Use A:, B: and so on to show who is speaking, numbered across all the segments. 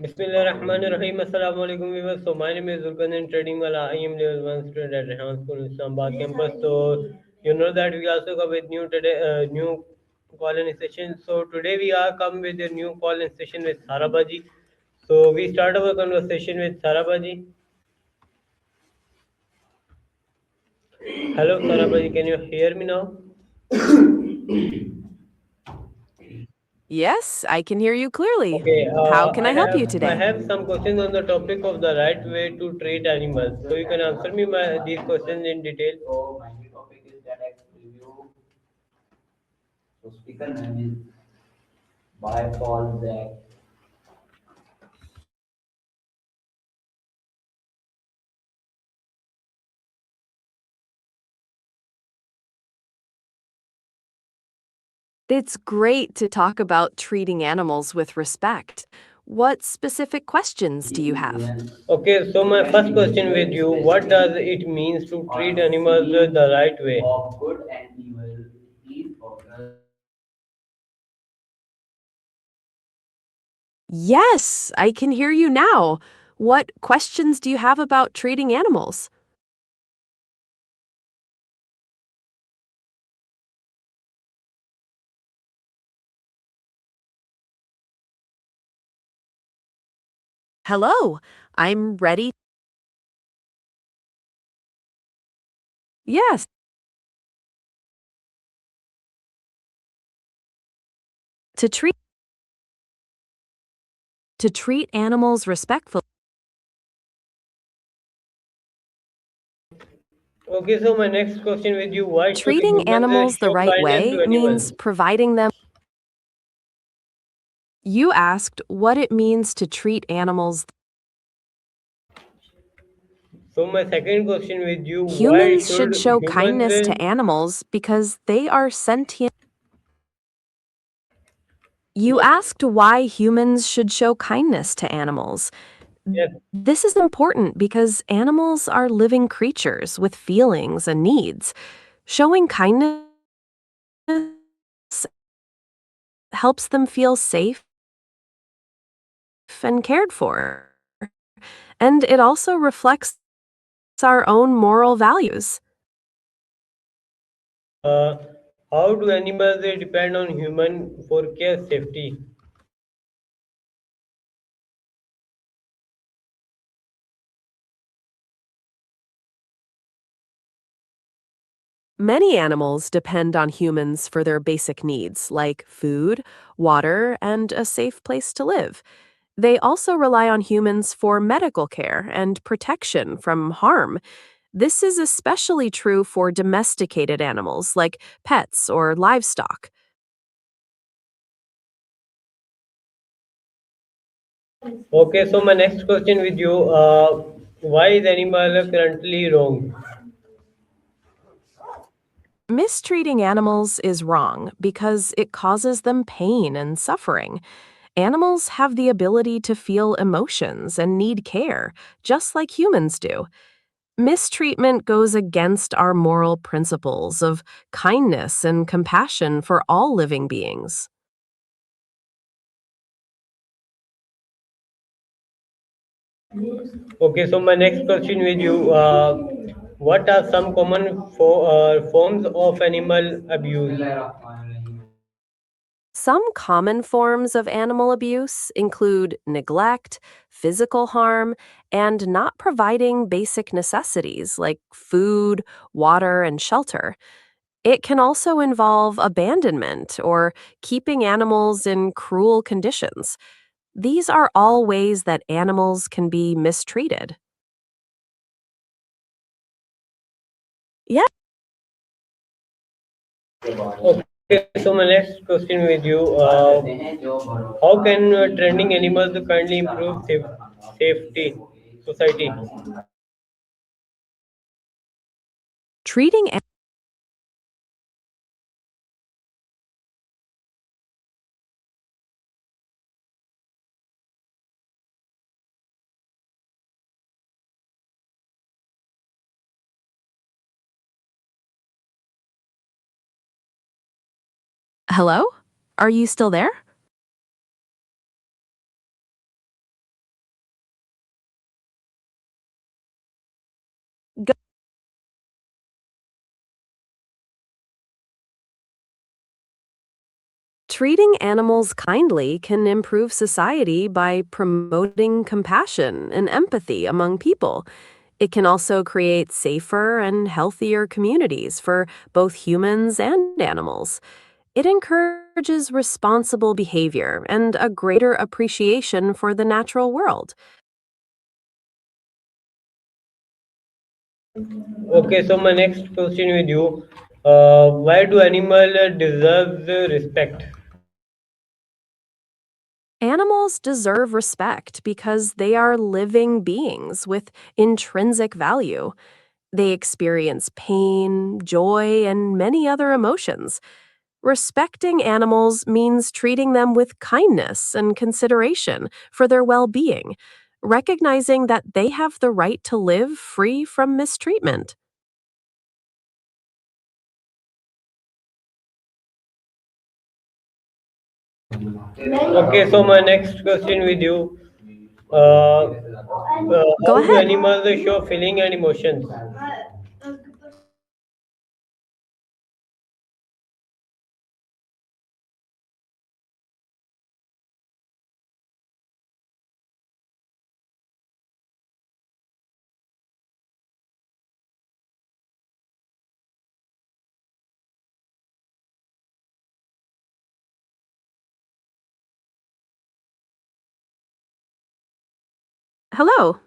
A: Bismillahirrahmanirrahim. Assalamu alaikum viewers. So my name is Zulkarnain Tradingwala. I am level 1 student at Rehan School Islamabad campus. So you know that we also come with new call-in session. So today we are come with a new call-in session with Sarabaji. So we start our conversation with Sarabaji. Hello Sarabaji, can you hear me now?
B: Yes, I can hear you clearly.
A: Okay,
B: How can
A: I
B: I help
A: have
B: you
A: I
B: today?
A: have some questions on the topic of the right way to treat animals. So you can answer me these questions in detail.
C: So my new topic is that I review. So speaker name is by Paul Zach.
B: It's great to talk about treating animals with respect. What specific questions do you have?
A: Okay, so my first question with you: what does it means to treat animals the right way?
C: Of good and evil. These focus.
B: Yes, I can hear you now. What questions do you have about treating animals? Hello, I'm ready. Yes, to treat animals respectfully.
A: Okay, so my next question with you: why should
B: Treating
A: humans
B: animals the
A: show
B: right
A: kindness
B: way
A: to
B: means
A: animals?
B: providing them. You asked what it means to treat animals.
A: So my second question with you: why
B: Humans should
A: should
B: show
A: humans?
B: kindness to animals because they are sentient. You
A: Yes,
B: asked why humans should show kindness to animals.
A: yes.
B: This is important because animals are living creatures with feelings and needs. Showing kindness helps them feel safe and cared for. And it also reflects our own moral values.
A: Uh, how do animals depend on human for care safety?
B: Many animals depend on humans for their basic needs, like food, water, and a safe place to live. They also rely on humans for medical care and protection from harm. This is especially true for domesticated animals like pets or livestock.
A: Okay, so my next question with you: why is animal currently wrong?
B: Mistreating animals is wrong because it causes them pain and suffering. Animals have the ability to feel emotions and need care, just like humans do. Mistreatment goes against our moral principles of kindness and compassion for all living beings.
A: Okay, so my next question with you: what are some common forms of animal abuse?
B: Some common forms of animal abuse include neglect, physical harm, and not providing basic necessities like food, water, and shelter. It can also involve abandonment or keeping animals in cruel conditions. These are all ways that animals can be mistreated. Yeah.
A: Okay, so my next question with you: how can trending animals kindly improve safety society?
B: Treating Hello? Are you still there? Treating animals kindly can improve society by promoting compassion and empathy among people. It can also create safer and healthier communities for both humans and animals. It encourages responsible behavior and a greater appreciation for the natural world.
A: Okay, so my next question with you, why do animal deserve respect?
B: Animals deserve respect because they are living beings with intrinsic value. They experience pain, joy, and many other emotions. Respecting animals means treating them with kindness and consideration for their well being, recognizing that they have the right to live free from mistreatment.
A: Okay, so my next question with you,
B: Go
A: how do
B: ahead.
A: animals show feeling and emotions?
B: Hello.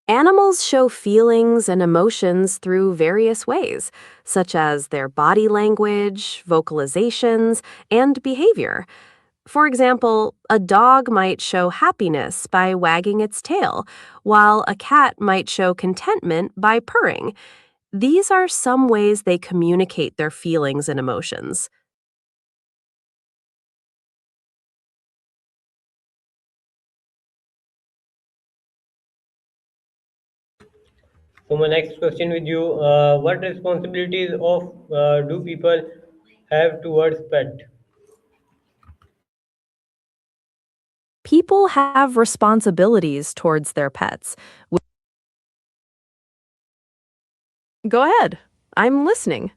B: Animals show feelings and emotions through various ways, such as their body language, vocalizations, and behavior. For example, a dog might show happiness by wagging its tail, while a cat might show contentment by purring. These are some ways they communicate their feelings and emotions.
A: So my next question with you, what responsibilities of do people have towards pet?
B: People have responsibilities towards their pets. Go ahead. I'm listening.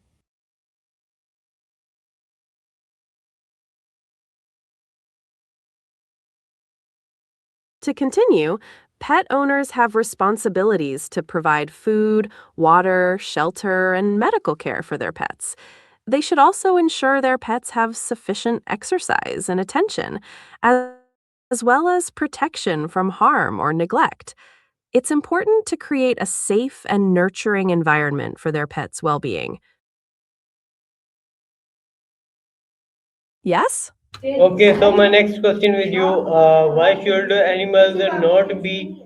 B: To continue, pet owners have responsibilities to provide food, water, shelter, and medical care for their pets. They should also ensure their pets have sufficient exercise and attention, as well as protection from harm or neglect. It's important to create a safe and nurturing environment for their pets' well being. Yes?
A: Okay, so my next question with you, why should animals not be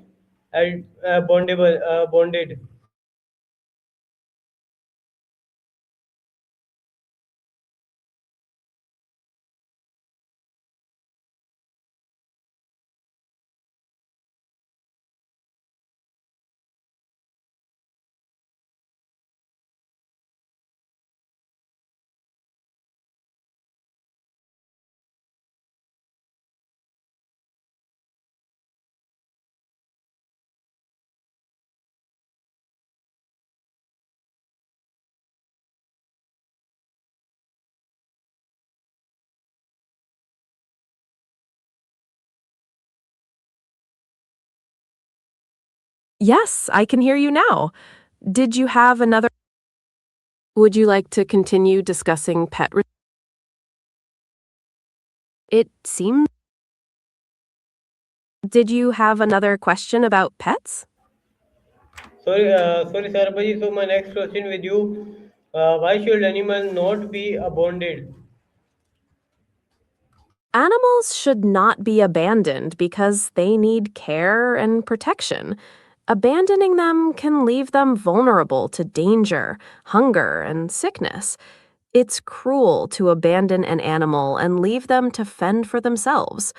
A: bonded?
B: Yes, I can hear you now. Did you have another? Would you like to continue discussing It seems. Did you have another question about pets?
A: Sorry, Sarbaji. So my next question with you, why should animals not be bonded?
B: Animals should not be abandoned because they need care and protection. Abandoning them can leave them vulnerable to danger, hunger, and sickness. It's cruel to abandon an animal and leave them to fend for themselves.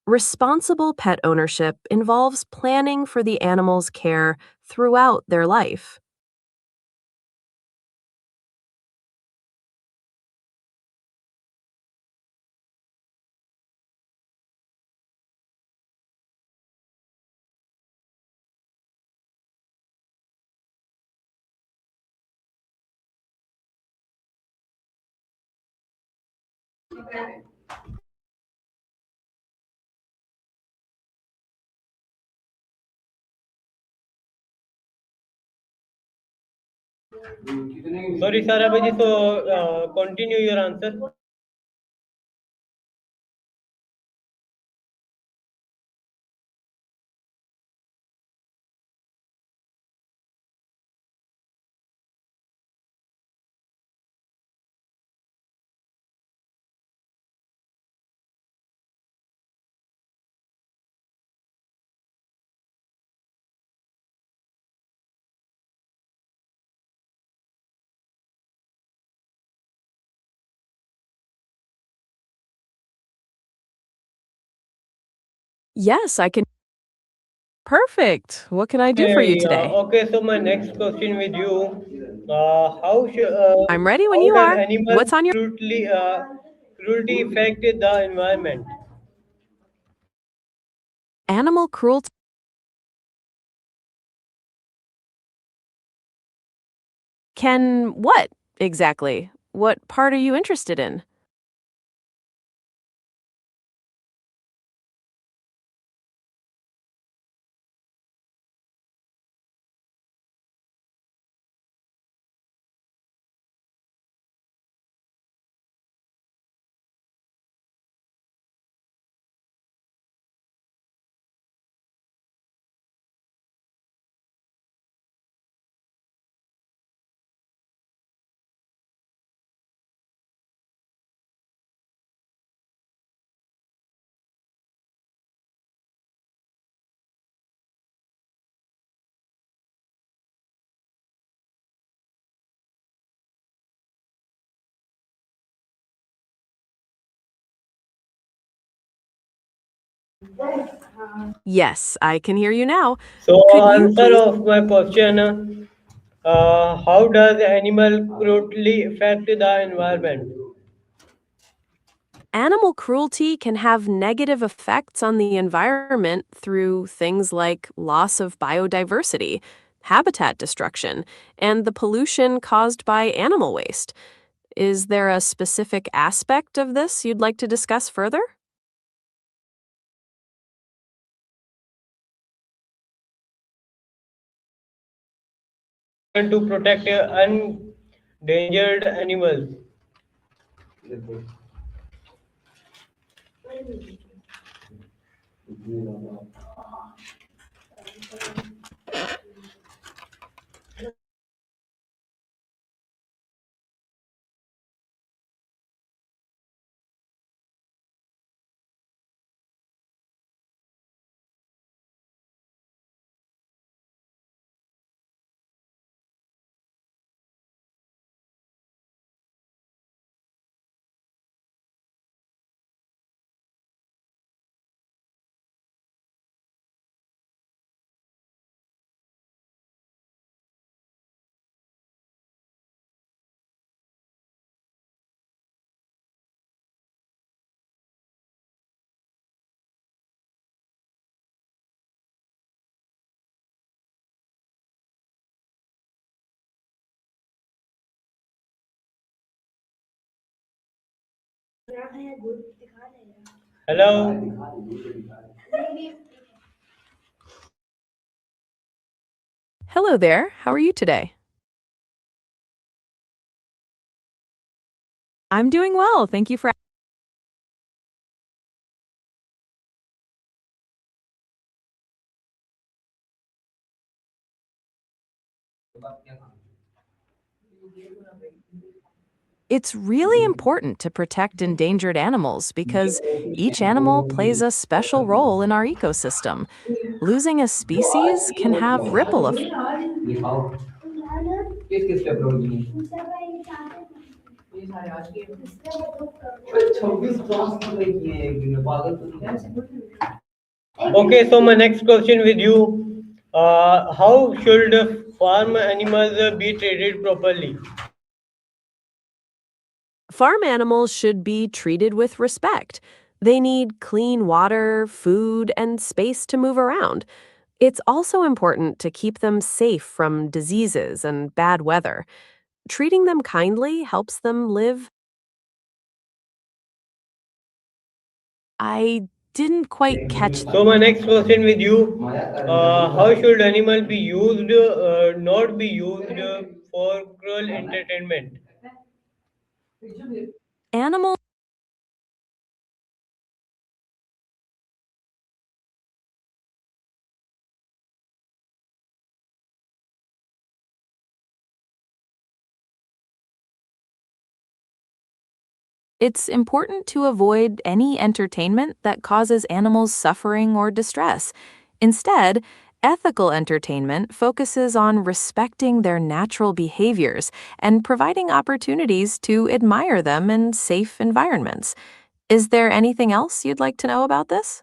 B: Responsible pet ownership involves planning for the animal's care throughout their life.
A: Sorry, Sarabhaji. So continue your answer.
B: Yes, I can. Perfect. What can I do for you
A: Okay,
B: today?
A: okay. So my next question with you,
B: I'm ready when
A: how
B: you
A: does
B: are.
A: animal
B: What's on your
A: cruelty affect the environment?
B: animal cruelty? Can what exactly? What part are you interested in? Yes, I can hear you now.
A: So
B: Could you
A: answer
B: please?
A: of my question, how does animal cruelty affect the environment?
B: Animal cruelty can have negative effects on the environment through things like loss of biodiversity, habitat destruction, and the pollution caused by animal waste. Is there a specific aspect of this you'd like to discuss further?
A: To protect endangered animals. Hello.
B: Hello there. How are you today? I'm doing well. Thank you for. It's really important to protect endangered animals because each animal plays a special role in our ecosystem. Losing a species can have ripple effects.
C: दिखाओ किस किस पे upload किए 26 task किए एक दिन में पागल तो नहीं है
A: Okay, so my next question with you, how should farm animals be treated properly?
B: Farm animals should be treated with respect. They need clean water, food, and space to move around. It's also important to keep them safe from diseases and bad weather. Treating them kindly helps them live I didn't quite catch.
A: So my next question with you, how should animal be used, not be used for cruel entertainment?
B: Animals. It's important to avoid any entertainment that causes animals suffering or distress. Instead, ethical entertainment focuses on respecting their natural behaviors and providing opportunities to admire them in safe environments. Is there anything else you'd like to know about this?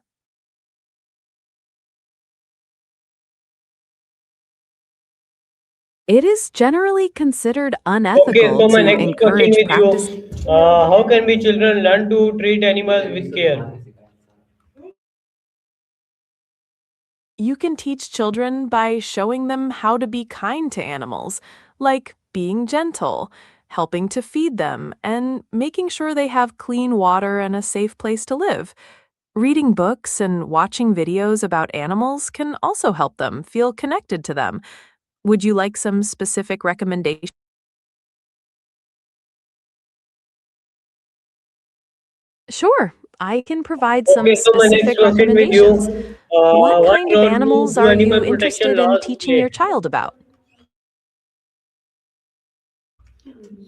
B: It is generally considered
A: Okay,
B: unethical
A: so my
B: to
A: next question
B: encourage
A: with you,
B: practice.
A: how can we children learn to treat animals with care?
B: You can teach children by showing them how to be kind to animals, like being gentle, helping to feed them, and making sure they have clean water and a safe place to live. Reading books and watching videos about animals can also help them feel connected to them. Would you like some specific recommendations? Sure, I can provide some
A: Okay, so my next
B: specific
A: question with you,
B: recommendations. What
A: what
B: kind of
A: role
B: animals
A: do
B: are
A: animal
B: you
A: protection
B: interested in
A: laws
B: teaching your
A: play?
B: child about?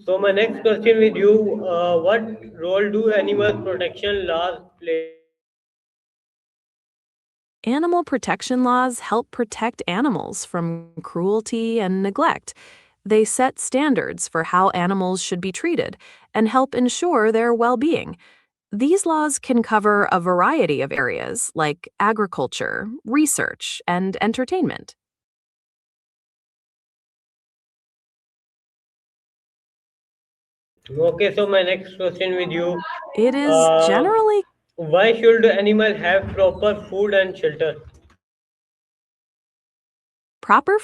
A: So my next question with you, what role do animal protection laws play?
B: Animal protection laws help protect animals from cruelty and neglect. They set standards for how animals should be treated and help ensure their well being. These laws can cover a variety of areas like agriculture, research, and entertainment.
A: Okay, so my next question with you,
B: It is
A: uh,
B: generally
A: why should animal have proper food and shelter?
B: proper.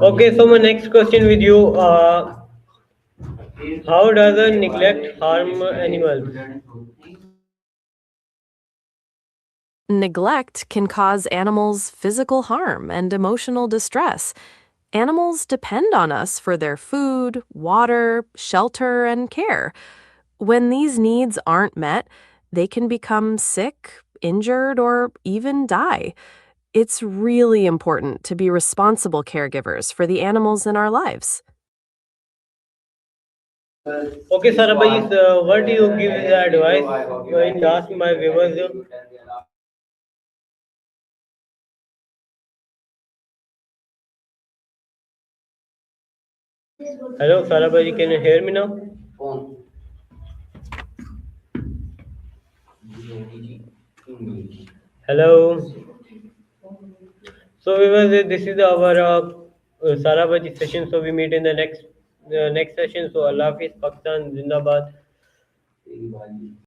A: Okay, so my next question with you, how does a neglect harm animals?
B: Neglect can cause animals physical harm and emotional distress. Animals depend on us for their food, water, shelter, and care. When these needs aren't met, they can become sick, injured, or even die. It's really important to be responsible caregivers for the animals in our lives.
A: Okay, Sarabhai, what do you give the advice when you ask my viewers? Hello, Sarabhai, can you hear me now? Hello. So viewers, this is our Sarabhai session. So we meet in the next session. So Allah Hafiz, Pakistan, Zindabad.